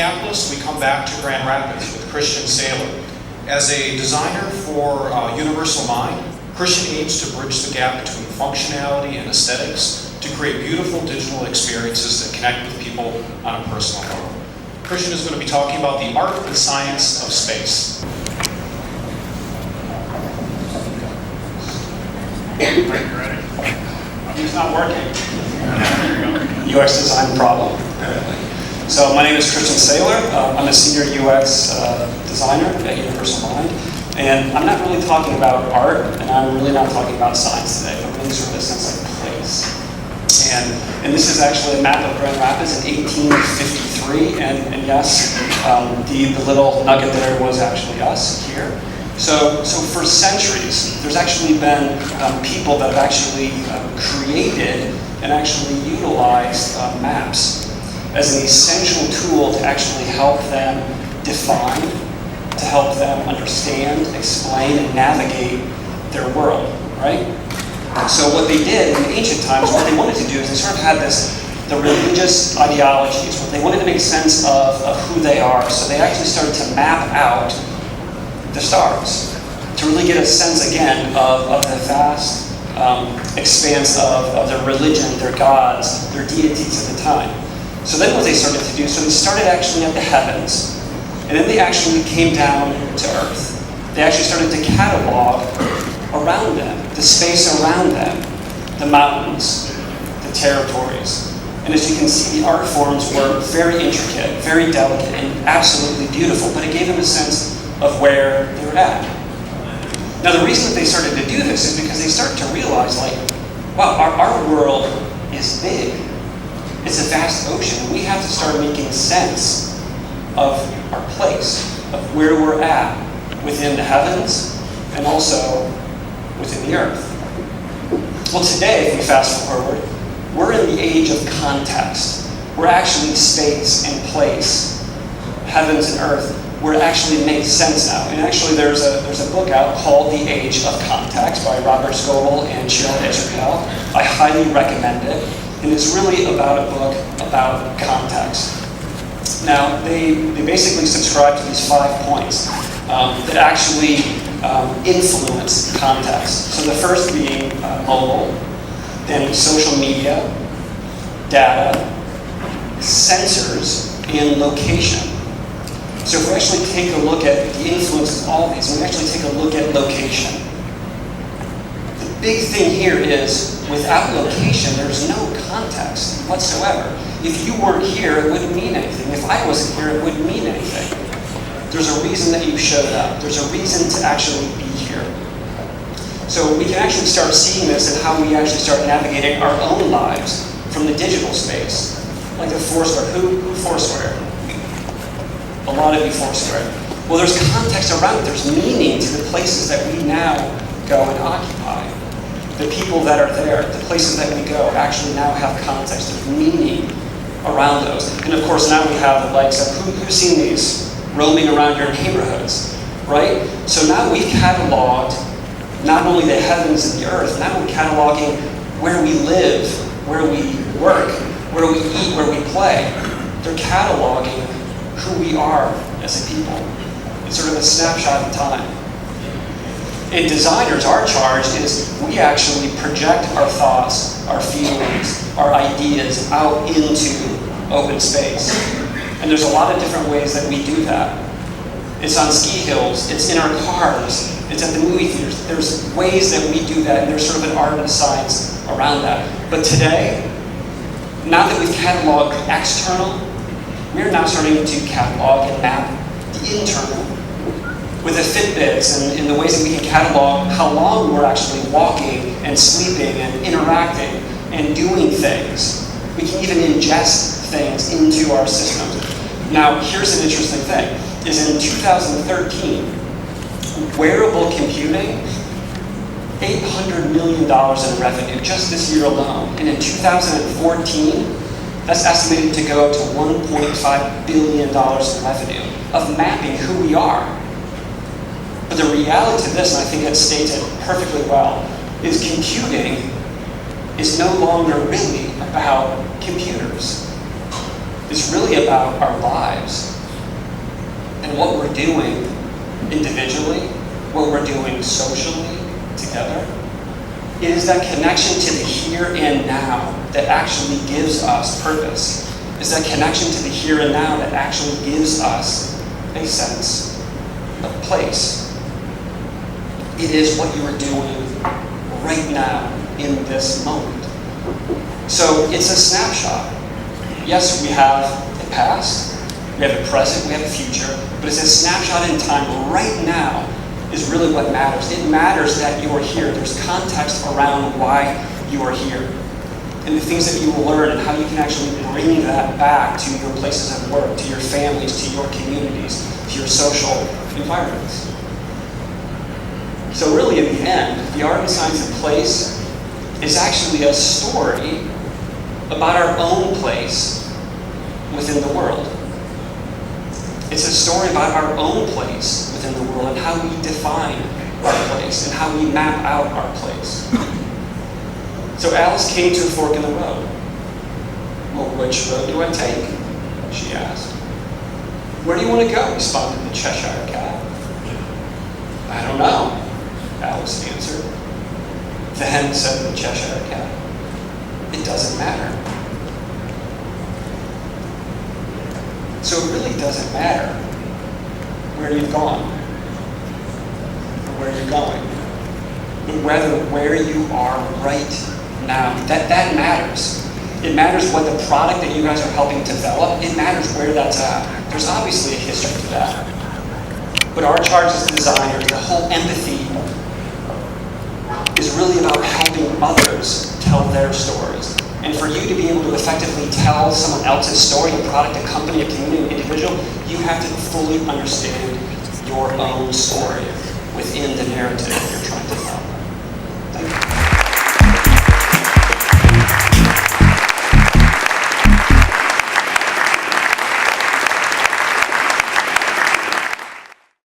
Minneapolis, we come back to Grand Rapids with Christian Saylor. As a designer for Universal Mind, Christian aims to bridge the gap between functionality and aesthetics to create beautiful digital experiences that connect with people on a personal level. Christian is going to be talking about the art and science of space. Ready? It's not working. UX design problem, apparently. So my name is Christian Saylor. I'm a senior UX designer at Universal Mind. And I'm not really talking about art, and I'm really not talking about science today, but really sort of a sense of place. And this is actually a map of Grand Rapids in 1853, and yes, the little nugget there was actually us here. So for centuries, there's actually been people that have actually created and actually utilized maps as an essential tool to actually help them define, to help them understand, explain, and navigate their world, right? So what they did in ancient times, what they wanted to do is they sort of had the religious ideologies, what they wanted to make sense of who they are, so they actually started to map out the stars to really get a sense again of the vast expanse of their religion, their gods, their deities at the time. So then what they started to do, so they started actually at the heavens, and then they actually came down to Earth. They actually started to catalog around them, the space around them, the mountains, the territories. And as you can see, the art forms were very intricate, very delicate, and absolutely beautiful, but it gave them a sense of where they were at. Now the reason that they started to do this is because they started to realize, like, wow, our world is big. It's a vast ocean, and we have to start making sense of our place, of where we're at within the heavens and also within the earth. Well, today, if we fast forward, we're in the age of context. We're actually space and place, heavens and earth, where it actually makes sense now. And actually there's a book out called The Age of Context by Robert Scoble and Cheryl Israel. I highly recommend it. And it's really about a book about context. Now, they basically subscribe to these 5 points that actually influence context. So the first being mobile, then social media, data, sensors, and location. So if we actually take a look at the influence of all these, and we actually take a look at location. The big thing here is, without location, there's no context whatsoever. If you weren't here, it wouldn't mean anything. If I wasn't here, it wouldn't mean anything. There's a reason that you showed up. There's a reason to actually be here. So we can actually start seeing this in how we actually start navigating our own lives from the digital space. Like the Foursquare. Who Foursquare? A lot of you Foursquare. Well, there's context around it. There's meaning to the places that we now go and occupy. The people that are there, the places that we go, actually now have context. There's meaning around those. And of course, now we have the likes of, who's seen these roaming around your neighborhoods, right? So now we've cataloged not only the heavens and the earth, now we're cataloging where we live, where we work, where we eat, where we play. They're cataloging who we are as a people. It's sort of a snapshot in time. And designers, our charge is we actually project our thoughts, our feelings, our ideas out into open space. And there's a lot of different ways that we do that. It's on ski hills, it's in our cars, it's at the movie theaters. There's ways that we do that, and there's sort of an art and a science around that. But today, now that we've cataloged external, we're now starting to catalog and map the internal with the Fitbits and in the ways that we can catalog how long we're actually walking and sleeping and interacting and doing things. We can even ingest things into our systems. Now, here's an interesting thing, is in 2013, wearable computing, $800 million in revenue just this year alone. And in 2014, that's estimated to go to $1.5 billion in revenue of mapping who we are. But the reality to this, and I think it states it perfectly well, is computing is no longer really about computers. It's really about our lives. And what we're doing individually, what we're doing socially together, is that connection to the here and now that actually gives us purpose. Is that connection to the here and now that actually gives us a sense of place. It is what you are doing right now in this moment. So it's a snapshot. Yes, we have a past, we have a present, we have a future, but it's a snapshot in time. Right now is really what matters. It matters that you are here. There's context around why you are here, and the things that you will learn and how you can actually bring that back to your places of work, to your families, to your communities, to your social environments. So really, in the end, the art and science of place is actually a story about our own place within the world. It's a story about our own place within the world and how we define our place and how we map out our place. So Alice came to a fork in the road. Well, which road do I take? She asked. Where do you want to go? Responded the Cheshire Cat. I don't know, Alice answered. Then said the Cheshire Cat, it doesn't matter. So it really doesn't matter where you've gone or where you're going, but rather where you are right now. That matters. It matters what the product that you guys are helping develop, it matters where that's at. There's obviously a history to that. But our charge as designers, the whole empathy is really about helping others tell their stories. And for you to be able to effectively tell someone else's story, a product, a company, a community, an individual, you have to fully understand your own story within the narrative that you're trying to tell.